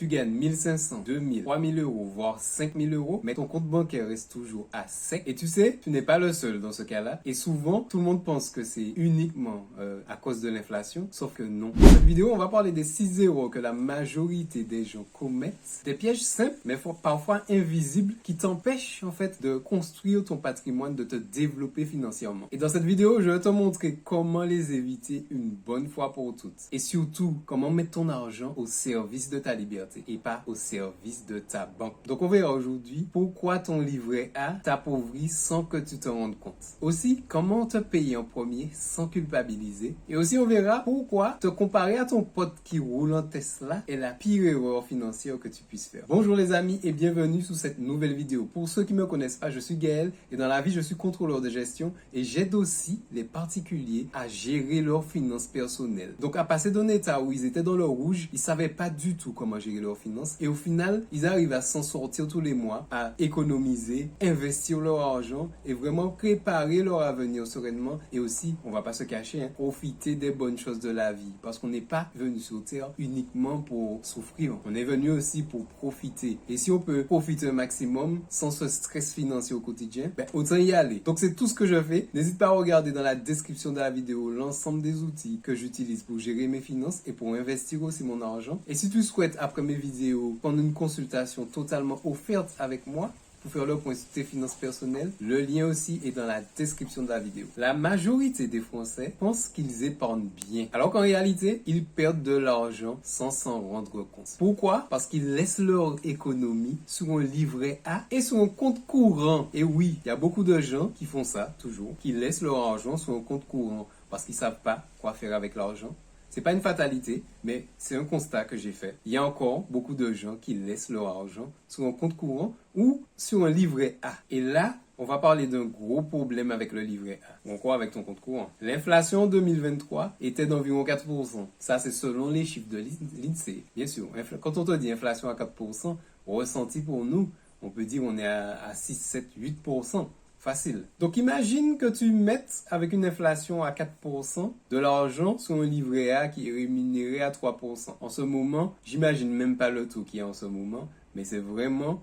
Tu gagnes 1500, 2000, 3000 euros, voire 5000 euros, mais ton compte bancaire reste toujours à sec. Et tu sais, tu n'es pas le seul dans ce cas-là. Et souvent, tout le monde pense que c'est uniquement à cause de l'inflation, sauf que non. Dans cette vidéo, on va parler des 6 erreurs que la majorité des gens commettent. Des pièges simples, mais parfois invisibles, qui t'empêchent en fait de construire ton patrimoine, de te développer financièrement. Et dans cette vidéo, je vais te montrer comment les éviter une bonne fois pour toutes. Et surtout, comment mettre ton argent au service de ta liberté et pas au service de ta banque. Donc on verra aujourd'hui pourquoi ton livret A t'appauvrit sans que tu te rendes compte. Aussi, comment te payer en premier sans culpabiliser. Et aussi on verra pourquoi te comparer à ton pote qui roule en Tesla est la pire erreur financière que tu puisses faire. Bonjour les amis et bienvenue sur cette nouvelle vidéo. Pour ceux qui ne me connaissent pas, je suis Gaël et dans la vie je suis contrôleur de gestion et j'aide aussi les particuliers à gérer leurs finances personnelles. Donc à passer d'un état où ils étaient dans le rouge, ils savaient pas du tout comment gérer leurs finances et au final ils arrivent à s'en sortir tous les mois, à économiser, investir leur argent et vraiment préparer leur avenir sereinement et aussi, on va pas se cacher, profiter des bonnes choses de la vie parce qu'on n'est pas venu sur terre uniquement pour souffrir, on est venu aussi pour profiter et si on peut profiter un maximum sans ce stress financier au quotidien, autant y aller. Donc c'est tout ce que je fais. N'hésite pas à regarder dans la description de la vidéo l'ensemble des outils que j'utilise pour gérer mes finances et pour investir aussi mon argent. Et si tu souhaites, après mes vidéos, prendre une consultation totalement offerte avec moi, pour faire le point sur tes finances personnelles, le lien aussi est dans la description de la vidéo. La majorité des Français pensent qu'ils épargnent bien, alors qu'en réalité, ils perdent de l'argent sans s'en rendre compte. Pourquoi? Parce qu'ils laissent leur économie sur un livret A et sur un compte courant. Et oui, il y a beaucoup de gens qui font ça, toujours, qui laissent leur argent sur un compte courant parce qu'ils ne savent pas quoi faire avec l'argent. C'est pas une fatalité, mais c'est un constat que j'ai fait. Il y a encore beaucoup de gens qui laissent leur argent sur un compte courant ou sur un livret A. Et là, on va parler d'un gros problème avec le livret A, ou encore avec ton compte courant. L'inflation en 2023 était d'environ 4%. Ça, c'est selon les chiffres de l'INSEE. Bien sûr, quand on te dit inflation à 4%, ressenti pour nous, on peut dire qu'on est à 6, 7, 8%. Facile. Donc imagine que tu mettes avec une inflation à 4% de l'argent sur un livret A qui est rémunéré à 3%. En ce moment, j'imagine même pas le taux qu'il y a en ce moment, mais c'est vraiment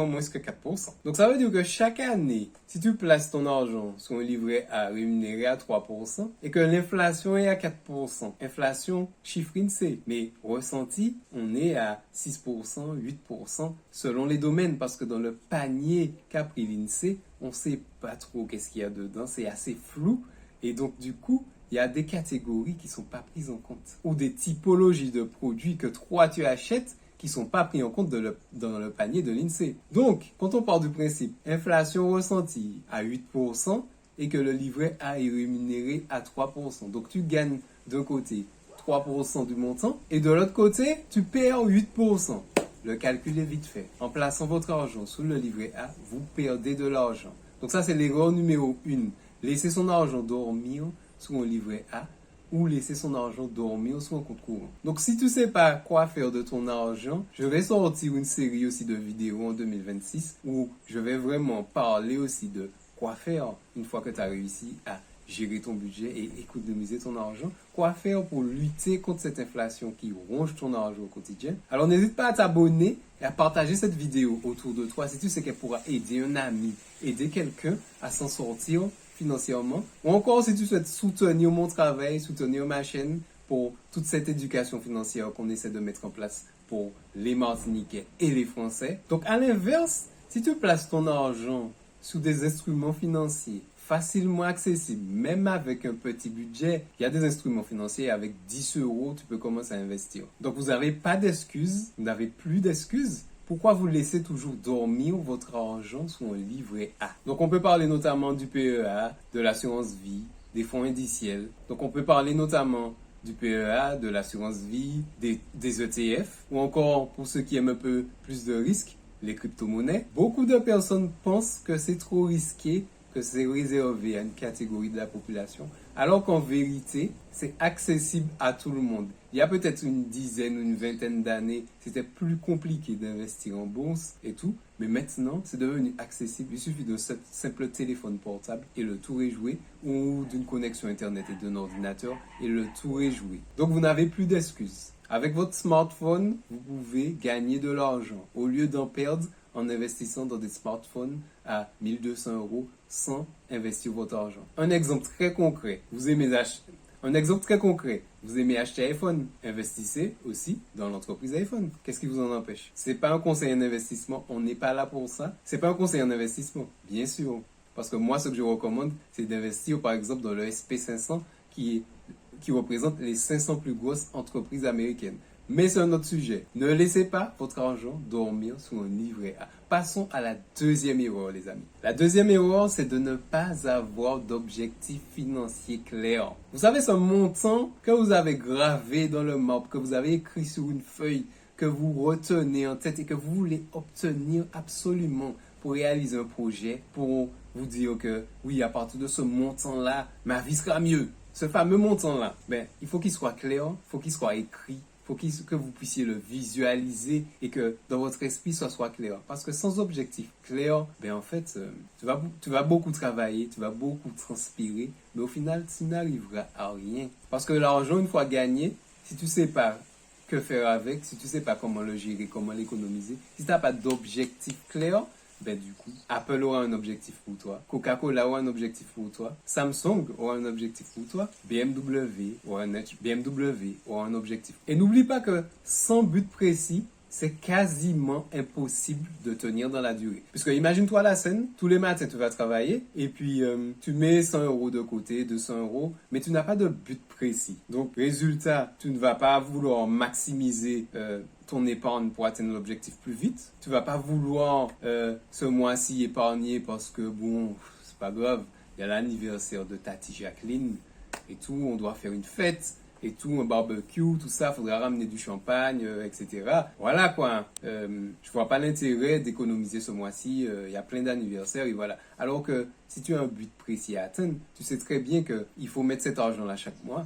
moins que 4%. Donc ça veut dire que chaque année, si tu places ton argent sur un livret A rémunéré à 3% et que l'inflation est à 4%, inflation chiffre INSEE, mais ressenti, on est à 6%, 8% selon les domaines parce que dans le panier qu'a pris l'INSEE, on ne sait pas trop qu'est-ce qu'il y a dedans, c'est assez flou et donc du coup, il y a des catégories qui ne sont pas prises en compte ou des typologies de produits que toi tu achètes qui ne sont pas pris en compte dans le panier de l'INSEE. Donc, quand on part du principe inflation ressentie à 8% et que le livret A est rémunéré à 3%, donc tu gagnes d'un côté 3% du montant et de l'autre côté, tu perds 8%. Le calcul est vite fait. En plaçant votre argent sous le livret A, vous perdez de l'argent. Donc ça, c'est l'erreur numéro 1. Laisser son argent dormir sous un livret A ou laisser son argent dormir sur un compte courant. Donc si tu ne sais pas quoi faire de ton argent, je vais sortir une série aussi de vidéos en 2026 où je vais vraiment parler aussi de quoi faire une fois que tu as réussi à gérer ton budget et économiser ton argent. Quoi faire pour lutter contre cette inflation qui ronge ton argent au quotidien. Alors n'hésite pas à t'abonner et à partager cette vidéo autour de toi si tu sais qu'elle pourra aider un ami, aider quelqu'un à s'en sortir financièrement. Ou encore si tu souhaites soutenir mon travail, soutenir ma chaîne pour toute cette éducation financière qu'on essaie de mettre en place pour les Martiniquais et les Français. Donc à l'inverse, si tu places ton argent sous des instruments financiers facilement accessibles, même avec un petit budget, il y a des instruments financiers avec 10 euros, tu peux commencer à investir. Donc vous n'avez pas d'excuses, vous n'avez plus d'excuses. Pourquoi vous laissez toujours dormir votre argent sur un livret A? Donc on peut parler notamment du PEA, de l'assurance vie, des fonds indiciels. Donc on peut parler notamment du PEA, de l'assurance vie, des ETF, ou encore pour ceux qui aiment un peu plus de risques, les crypto-monnaies. Beaucoup de personnes pensent que c'est trop risqué, que c'est réservé à une catégorie de la population, alors qu'en vérité, c'est accessible à tout le monde. Il y a peut-être une dizaine ou une vingtaine d'années, c'était plus compliqué d'investir en bourse et tout, mais maintenant, c'est devenu accessible. Il suffit d'un simple téléphone portable et le tour est joué, ou d'une connexion Internet et d'un ordinateur et le tour est joué. Donc, vous n'avez plus d'excuses. Avec votre smartphone, vous pouvez gagner de l'argent au lieu d'en perdre en investissant dans des smartphones à 1200 euros sans investir votre argent. Un exemple très concret, vous aimez acheter iPhone, investissez aussi dans l'entreprise iPhone. Qu'est-ce qui vous en empêche? C'est pas un conseil en investissement, on n'est pas là pour ça. C'est pas un conseil en investissement, bien sûr. Parce que moi, ce que je recommande, c'est d'investir par exemple dans le SP500 qui représente les 500 plus grosses entreprises américaines. Mais c'est un autre sujet. Ne laissez pas votre argent dormir sous un livret A. Passons à la deuxième erreur, les amis. La deuxième erreur, c'est de ne pas avoir d'objectif financier clair. Vous savez, ce montant que vous avez gravé dans le marbre, que vous avez écrit sur une feuille, que vous retenez en tête et que vous voulez obtenir absolument pour réaliser un projet, pour vous dire que oui, à partir de ce montant-là, ma vie sera mieux. Ce fameux montant-là, il faut qu'il soit clair, il faut qu'il soit écrit. Il faut que vous puissiez le visualiser et que dans votre esprit, ça soit clair. Parce que sans objectif clair, en fait, tu vas beaucoup travailler, tu vas beaucoup transpirer, mais au final, tu n'arriveras à rien. Parce que l'argent, une fois gagné, si tu ne sais pas que faire avec, si tu ne sais pas comment le gérer, comment l'économiser, si tu n'as pas d'objectif clair, du coup, Apple aura un objectif pour toi, Coca-Cola aura un objectif pour toi, Samsung aura un objectif pour toi, BMW aura un objectif. Et n'oublie pas que sans but précis, c'est quasiment impossible de tenir dans la durée. Puisque imagine-toi la scène, tous les matins tu vas travailler et puis tu mets 100 euros de côté, 200 euros, mais tu n'as pas de but précis. Donc résultat, tu ne vas pas vouloir maximiser ton épargne pour atteindre l'objectif plus vite. Tu vas pas vouloir ce mois-ci épargner parce que bon, c'est pas grave, il y a l'anniversaire de Tati Jacqueline et tout, on doit faire une fête. Et tout, un barbecue, tout ça, faudra ramener du champagne, etc. Voilà quoi. Je vois pas l'intérêt d'économiser ce mois-ci. Il y a plein d'anniversaires et voilà. Alors que si tu as un but précis à atteindre, tu sais très bien qu'il faut mettre cet argent-là chaque mois.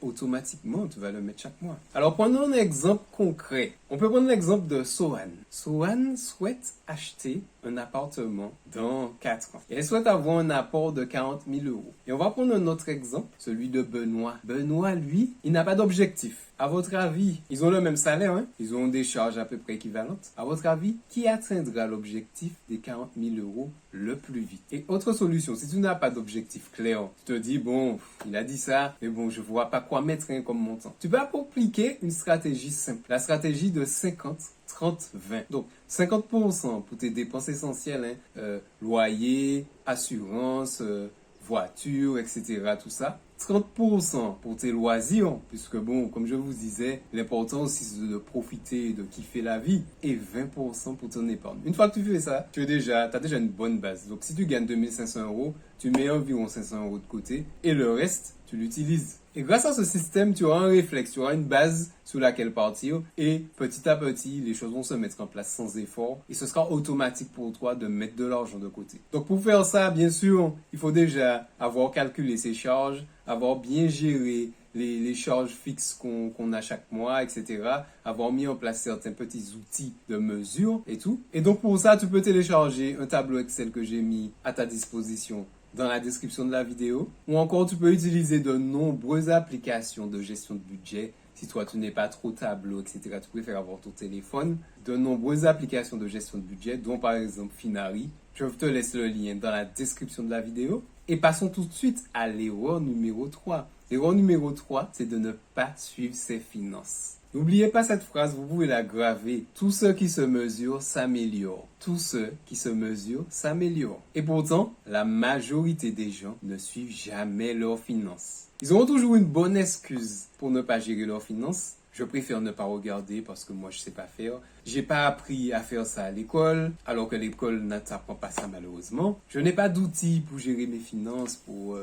Automatiquement, tu vas le mettre chaque mois. Alors, prenons un exemple concret. On peut prendre l'exemple de Sohan. Sohan souhaite acheter un appartement dans 4 ans. Et elle souhaite avoir un apport de 40 000 euros. Et on va prendre un autre exemple, celui de Benoît. Benoît, lui, il n'a pas d'objectif. À votre avis, ils ont le même salaire, hein? Ils ont des charges à peu près équivalentes. À votre avis, qui atteindra l'objectif des 40 000 euros le plus vite? Et autre solution, si tu n'as pas d'objectif clair, tu te dis, bon, il a dit ça, mais bon, je vois pas quoi mettre comme montant. Tu peux appliquer une stratégie simple, la stratégie de 50, 30, 20. Donc, 50% pour tes dépenses essentielles, loyer, assurance, voiture, etc., tout ça. 30% pour tes loisirs, puisque bon, comme je vous disais, l'important aussi c'est de profiter, de kiffer la vie, et 20% pour ton épargne. Une fois que tu fais ça, tu as déjà une bonne base. Donc si tu gagnes 2500 euros, tu mets environ 500 euros de côté, et le reste, tu l'utilises. Et grâce à ce système, tu auras un réflexe, tu auras une base sur laquelle partir, et petit à petit, les choses vont se mettre en place sans effort, et ce sera automatique pour toi de mettre de l'argent de côté. Donc pour faire ça, bien sûr, il faut déjà avoir calculé ses charges, avoir bien géré les charges fixes qu'on a chaque mois, etc. Avoir mis en place certains petits outils de mesure et tout. Et donc pour ça, tu peux télécharger un tableau Excel que j'ai mis à ta disposition dans la description de la vidéo. Ou encore, tu peux utiliser de nombreuses applications de gestion de budget. Si toi, tu n'es pas trop tableau, etc., tu préfères avoir ton téléphone. De nombreuses applications de gestion de budget, dont par exemple Finari. Je te laisse le lien dans la description de la vidéo. Et passons tout de suite à l'erreur numéro 3. L'erreur numéro 3, c'est de ne pas suivre ses finances. N'oubliez pas cette phrase, vous pouvez la graver. Tout ce qui se mesure s'améliore. Tout ce qui se mesure s'améliore. Et pourtant, la majorité des gens ne suivent jamais leurs finances. Ils auront toujours une bonne excuse pour ne pas gérer leurs finances. Je préfère ne pas regarder parce que moi je sais pas faire. J'ai pas appris à faire ça à l'école, alors que l'école ne t'apprend pas ça malheureusement. Je n'ai pas d'outils pour gérer mes finances, pour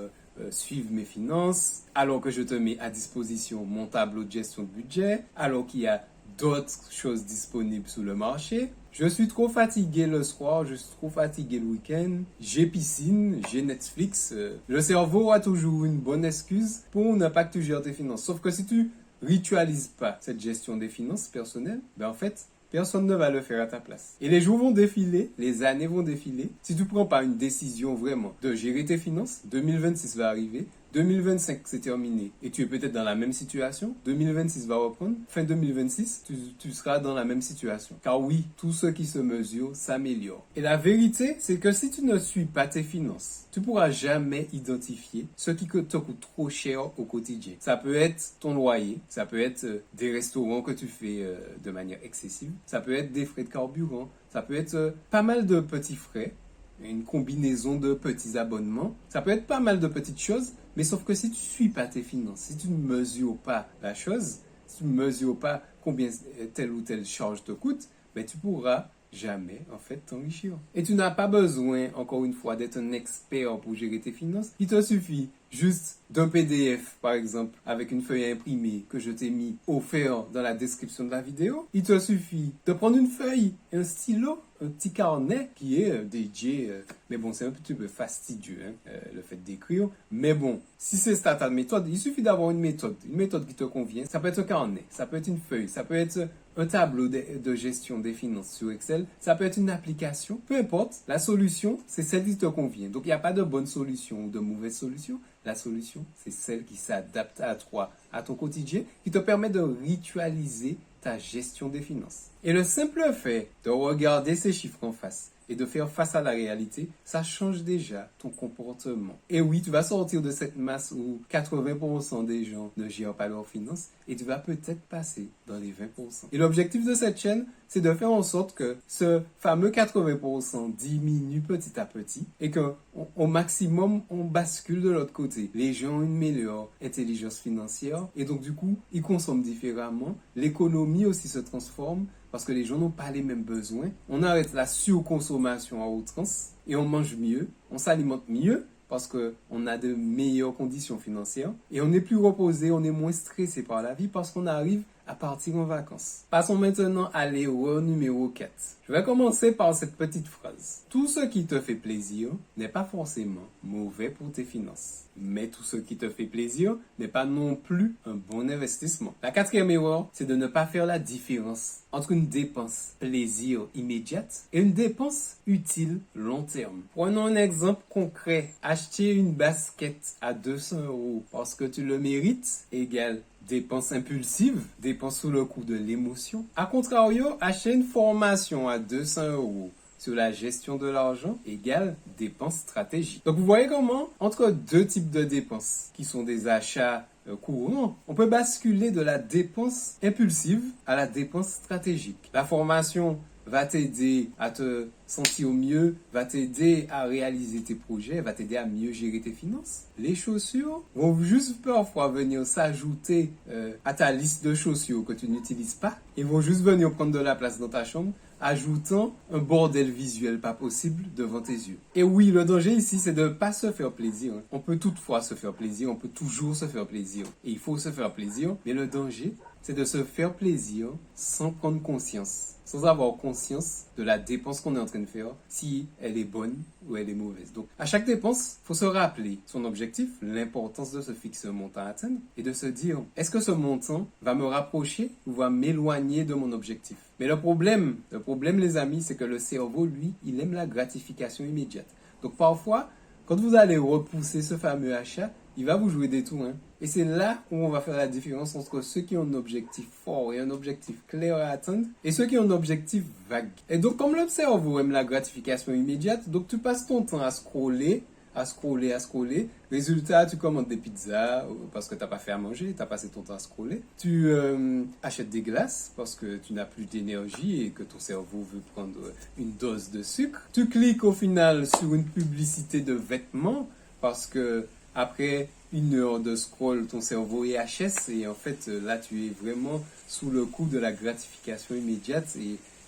suivre mes finances, alors que je te mets à disposition mon tableau de gestion de budget, alors qu'il y a d'autres choses disponibles sur le marché. Je suis trop fatigué le soir, je suis trop fatigué le week-end, j'ai piscine, j'ai Netflix. Le cerveau a toujours une bonne excuse pour ne pas que tu gères tes finances. Sauf que si tu ritualise pas cette gestion des finances personnelles, en fait, personne ne va le faire à ta place. Et les jours vont défiler, les années vont défiler. Si tu prends pas une décision vraiment de gérer tes finances, 2026 va arriver, 2025 c'est terminé et tu es peut-être dans la même situation, 2026 va reprendre, fin 2026 tu seras dans la même situation. Car oui, tout ce qui se mesure s'améliore. Et la vérité, c'est que si tu ne suis pas tes finances, tu pourras jamais identifier ce qui te coûte trop cher au quotidien. Ça peut être ton loyer, ça peut être des restaurants que tu fais de manière excessive, ça peut être des frais de carburant, ça peut être pas mal de petits frais, une combinaison de petits abonnements, ça peut être pas mal de petites choses, mais sauf que si tu ne suis pas tes finances, si tu ne mesures pas la chose, si tu ne mesures pas combien telle ou telle charge te coûte, ben tu pourras jamais en fait t'enrichir. Et tu n'as pas besoin, encore une fois, d'être un expert pour gérer tes finances. Il te suffit juste d'un PDF, par exemple, avec une feuille imprimée que je t'ai mis offert dans la description de la vidéo. Il te suffit de prendre une feuille, un stylo, un petit carnet qui est dédié, mais bon, c'est un petit peu fastidieux, le fait d'écrire. Mais bon, si c'est ça ta méthode, il suffit d'avoir une méthode qui te convient. Ça peut être un carnet, ça peut être une feuille, ça peut être un tableau de gestion des finances sur Excel, ça peut être une application, peu importe. La solution, c'est celle qui te convient. Donc, il n'y a pas de bonne solution ou de mauvaise solution. La solution, c'est celle qui s'adapte à toi, à ton quotidien, qui te permet de ritualiser ta gestion des finances. Et le simple fait de regarder ces chiffres en face et de faire face à la réalité, ça change déjà ton comportement. Et oui, tu vas sortir de cette masse où 80% des gens ne gèrent pas leurs finances et tu vas peut-être passer dans les 20%. Et l'objectif de cette chaîne, c'est de faire en sorte que ce fameux 80% diminue petit à petit et qu'au maximum, on bascule de l'autre côté. Les gens ont une meilleure intelligence financière et donc du coup, ils consomment différemment. L'économie aussi se transforme parce que les gens n'ont pas les mêmes besoins. On arrête la surconsommation à outrance et on mange mieux, on s'alimente mieux parce qu'on a de meilleures conditions financières et on est plus reposé, on est moins stressé par la vie parce qu'on arrive à partir en vacances. Passons maintenant à l'erreur numéro 4. Je vais commencer par cette petite phrase. Tout ce qui te fait plaisir n'est pas forcément mauvais pour tes finances. Mais tout ce qui te fait plaisir n'est pas non plus un bon investissement. La quatrième erreur, c'est de ne pas faire la différence entre une dépense plaisir immédiate et une dépense utile long terme. Prenons un exemple concret. Acheter une basket à 200 € parce que tu le mérites égale dépense impulsive, dépense sous le coup de l'émotion. A contrario, acheter une formation à 200 € sur la gestion de l'argent égale dépense stratégique. Donc vous voyez comment, entre deux types de dépenses, qui sont des achats courants, on peut basculer de la dépense impulsive à la dépense stratégique. La formation va t'aider à te sentir mieux, va t'aider à réaliser tes projets, va t'aider à mieux gérer tes finances. Les chaussures vont juste parfois venir s'ajouter à ta liste de chaussures que tu n'utilises pas. Ils vont juste venir prendre de la place dans ta chambre, ajoutant un bordel visuel pas possible devant tes yeux. Et oui, le danger ici, c'est de ne pas se faire plaisir. On peut toutefois se faire plaisir, on peut toujours se faire plaisir. Et il faut se faire plaisir, mais le danger, c'est de se faire plaisir sans prendre conscience, sans avoir conscience de la dépense qu'on est en train de faire, si elle est bonne ou elle est mauvaise. Donc, à chaque dépense, il faut se rappeler son objectif, l'importance de se fixer un montant à atteindre et de se dire, est-ce que ce montant va me rapprocher ou va m'éloigner de mon objectif? Mais le problème, les amis, c'est que le cerveau, lui, il aime la gratification immédiate. Donc, parfois, quand vous allez repousser ce fameux achat, il va vous jouer des tours. Et c'est là où on va faire la différence entre ceux qui ont un objectif fort et un objectif clair à atteindre et ceux qui ont un objectif vague. Et donc, comme le cerveau aime la gratification immédiate, donc tu passes ton temps à scroller. Résultat, tu commandes des pizzas parce que tu n'as pas fait à manger, tu as passé ton temps à scroller. Tu achètes des glaces parce que tu n'as plus d'énergie et que ton cerveau veut prendre une dose de sucre. Tu cliques au final sur une publicité de vêtements parce que après une heure de scroll, ton cerveau est HS et en fait là tu es vraiment sous le coup de la gratification immédiate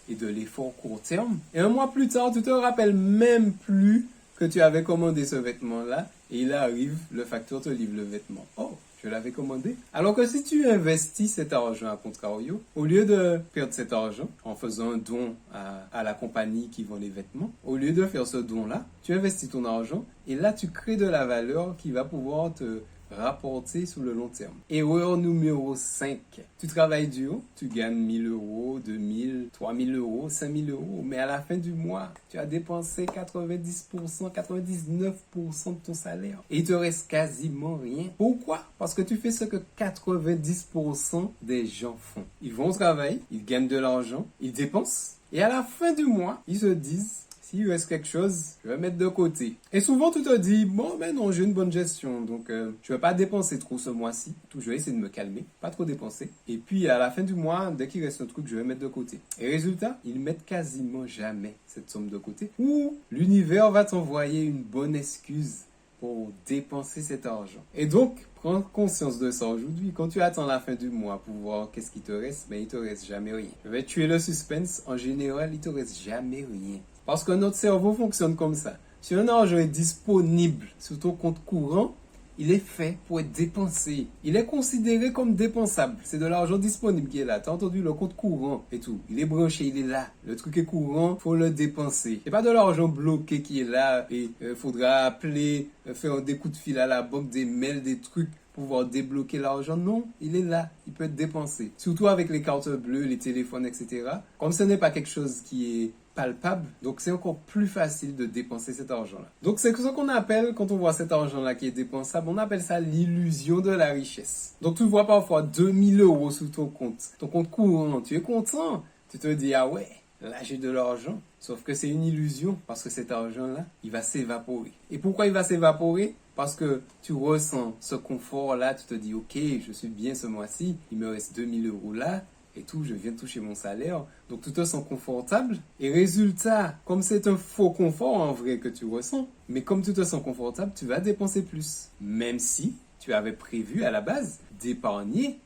et de l'effort court terme. Et un mois plus tard, tu te rappelles même plus que tu avais commandé ce vêtement-là et il arrive, le facteur te livre le vêtement. Oh, je l'avais commandé. Alors que si tu investis cet argent à contrario, au lieu de perdre cet argent en faisant un don à la compagnie qui vend les vêtements, au lieu de faire ce don-là, tu investis ton argent et là tu crées de la valeur qui va pouvoir te rapporter sur le long terme. Erreur numéro 5. Tu travailles dur, tu gagnes 1000 euros, 2000, 3000 euros, 5000 euros, mais à la fin du mois, tu as dépensé 90%, 99% de ton salaire. Et il te reste quasiment rien. Pourquoi? Parce que tu fais ce que 90% des gens font. Ils vont au travail, ils gagnent de l'argent, ils dépensent, et à la fin du mois, ils se disent, s'il reste quelque chose, je vais mettre de côté. Et souvent, tu te dis, bon, ben non, j'ai une bonne gestion, donc je vais pas dépenser trop ce mois-ci. Je vais essayer de me calmer, pas trop dépenser. Et puis, à la fin du mois, dès qu'il reste un truc, je vais mettre de côté. Et résultat, ils mettent quasiment jamais cette somme de côté. Ou l'univers va t'envoyer une bonne excuse pour dépenser cet argent. Et donc, prends conscience de ça aujourd'hui. Quand tu attends la fin du mois pour voir qu'est-ce qui te reste, ben il te reste jamais rien. Je vais tuer le suspense. En général, il te reste jamais rien. Parce que notre cerveau fonctionne comme ça. Si un argent est disponible sur ton compte courant, il est fait pour être dépensé. Il est considéré comme dépensable. C'est de l'argent disponible qui est là. T'as entendu le compte courant et tout. Il est branché, il est là. Le truc est courant, faut le dépenser. C'est pas de l'argent bloqué qui est là et faudra appeler, faire des coups de fil à la banque, des mails, des trucs pour pouvoir débloquer l'argent. Non, il est là. Il peut être dépensé. Surtout avec les cartes bleues, les téléphones, etc. Comme ce n'est pas quelque chose qui est palpable, donc c'est encore plus facile de dépenser cet argent-là. Donc c'est ce qu'on appelle, quand on voit cet argent-là qui est dépensable, on appelle ça l'illusion de la richesse. Donc tu vois parfois 2000 euros sous ton compte courant, tu es content, tu te dis ah ouais, là j'ai de l'argent, sauf que c'est une illusion, parce que cet argent-là, il va s'évaporer. Et pourquoi il va s'évaporer? Parce que tu ressens ce confort-là, tu te dis ok, je suis bien ce mois-ci, il me reste 2000 euros là, et tout, je viens de toucher mon salaire, donc tu te sens confortable. Et résultat, comme c'est un faux confort en vrai que tu ressens, mais comme tu te sens confortable, tu vas dépenser plus. Même si tu avais prévu à la base d'épargner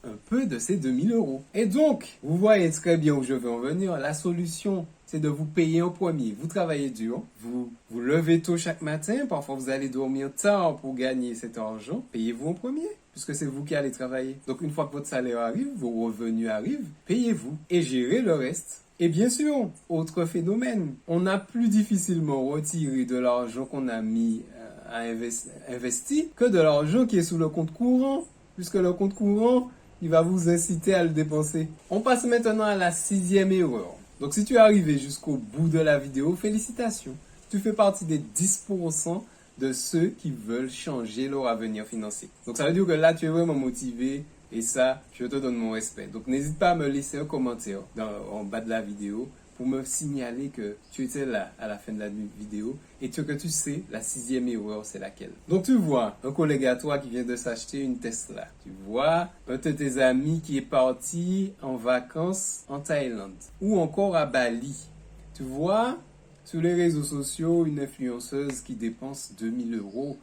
un peu de ces 2000 euros. Et donc, vous voyez très bien où je veux en venir. La solution, c'est de vous payer en premier. Vous travaillez dur, vous vous levez tôt chaque matin, parfois vous allez dormir tard pour gagner cet argent. Payez-vous en premier, puisque c'est vous qui allez travailler. Donc une fois que votre salaire arrive, vos revenus arrivent, payez-vous et gérez le reste. Et bien sûr, autre phénomène, on a plus difficilement retiré de l'argent qu'on a mis à investir que de l'argent qui est sous le compte courant, puisque le compte courant, il va vous inciter à le dépenser. On passe maintenant à la 6e erreur. Donc si tu es arrivé jusqu'au bout de la vidéo, félicitations. Tu fais partie des 10% de ceux qui veulent changer leur avenir financier. Donc ça veut dire que là, tu es vraiment motivé et ça, je te donne mon respect. Donc n'hésite pas à me laisser un commentaire en bas de la vidéo pour me signaler que tu étais là à la fin de la vidéo et que tu sais la 6e erreur c'est laquelle. Donc tu vois un collègue à toi qui vient de s'acheter une Tesla. Tu vois un de tes amis qui est parti en vacances en Thaïlande ou encore à Bali. Tu vois sur les réseaux sociaux une influenceuse qui dépense 2000 euros,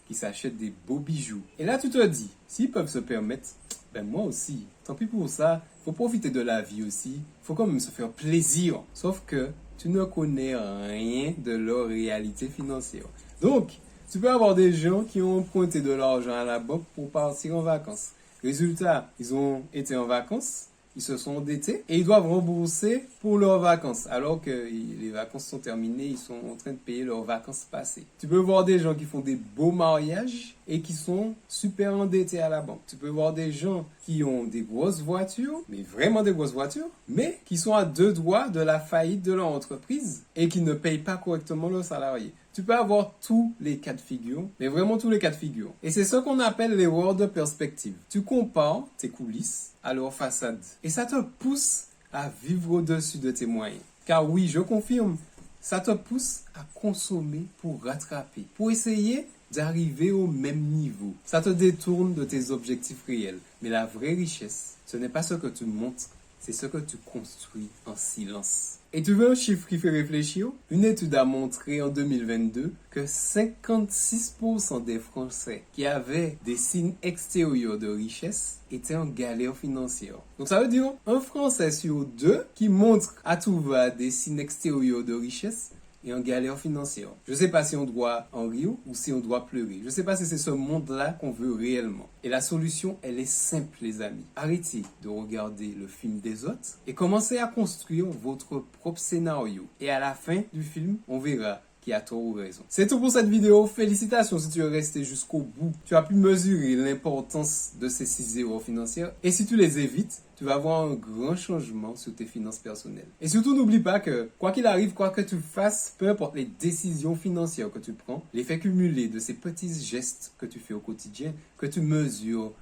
qui s'achète des beaux bijoux. Et là tu te dis, s'ils peuvent se permettre, ben moi aussi. Tant pis pour ça, faut profiter de la vie aussi. Faut quand même se faire plaisir. Sauf que tu ne connais rien de leur réalité financière. Donc, tu peux avoir des gens qui ont emprunté de l'argent à la banque pour partir en vacances. Résultat, ils ont été en vacances, ils se sont endettés et ils doivent rembourser pour leurs vacances. Alors que les vacances sont terminées, ils sont en train de payer leurs vacances passées. Tu peux voir des gens qui font des beaux mariages et qui sont super endettés à la banque. Tu peux voir des gens qui ont des grosses voitures, mais vraiment des grosses voitures, mais qui sont à 2 doigts de la faillite de leur entreprise et qui ne payent pas correctement leurs salariés. Tu peux avoir tous les cas de figure, mais vraiment tous les cas de figure. Et c'est ce qu'on appelle l'erreur de perspective. Tu compares tes coulisses à leur façade. Et ça te pousse à vivre au-dessus de tes moyens. Car oui, je confirme, ça te pousse à consommer pour rattraper, pour essayer d'arriver au même niveau. Ça te détourne de tes objectifs réels. Mais la vraie richesse, ce n'est pas ce que tu montres, c'est ce que tu construis en silence. Et tu veux un chiffre qui fait réfléchir? Une étude a montré en 2022 que 56% des Français qui avaient des signes extérieurs de richesse étaient en galère financière. Donc ça veut dire un Français sur 2 qui montre à tout va des signes extérieurs de richesse et en galère financière. Je ne sais pas si on doit en rire ou si on doit pleurer. Je ne sais pas si c'est ce monde-là qu'on veut réellement. Et la solution, elle est simple, les amis. Arrêtez de regarder le film des autres et commencez à construire votre propre scénario. Et à la fin du film, on verra qui a tort ou raison. C'est tout pour cette vidéo. Félicitations si tu es resté jusqu'au bout. Tu as pu mesurer l'importance de ces 6 erreurs financières. Et si tu les évites, tu vas voir un grand changement sur tes finances personnelles. Et surtout, n'oublie pas que, quoi qu'il arrive, quoi que tu fasses, peu importe les décisions financières que tu prends, l'effet cumulé de ces petits gestes que tu fais au quotidien, que tu mesures,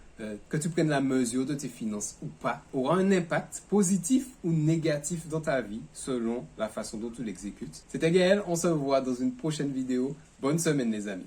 que tu prennes la mesure de tes finances ou pas, aura un impact positif ou négatif dans ta vie selon la façon dont tu l'exécutes. C'était Gaël, on se revoit dans une prochaine vidéo. Bonne semaine les amis.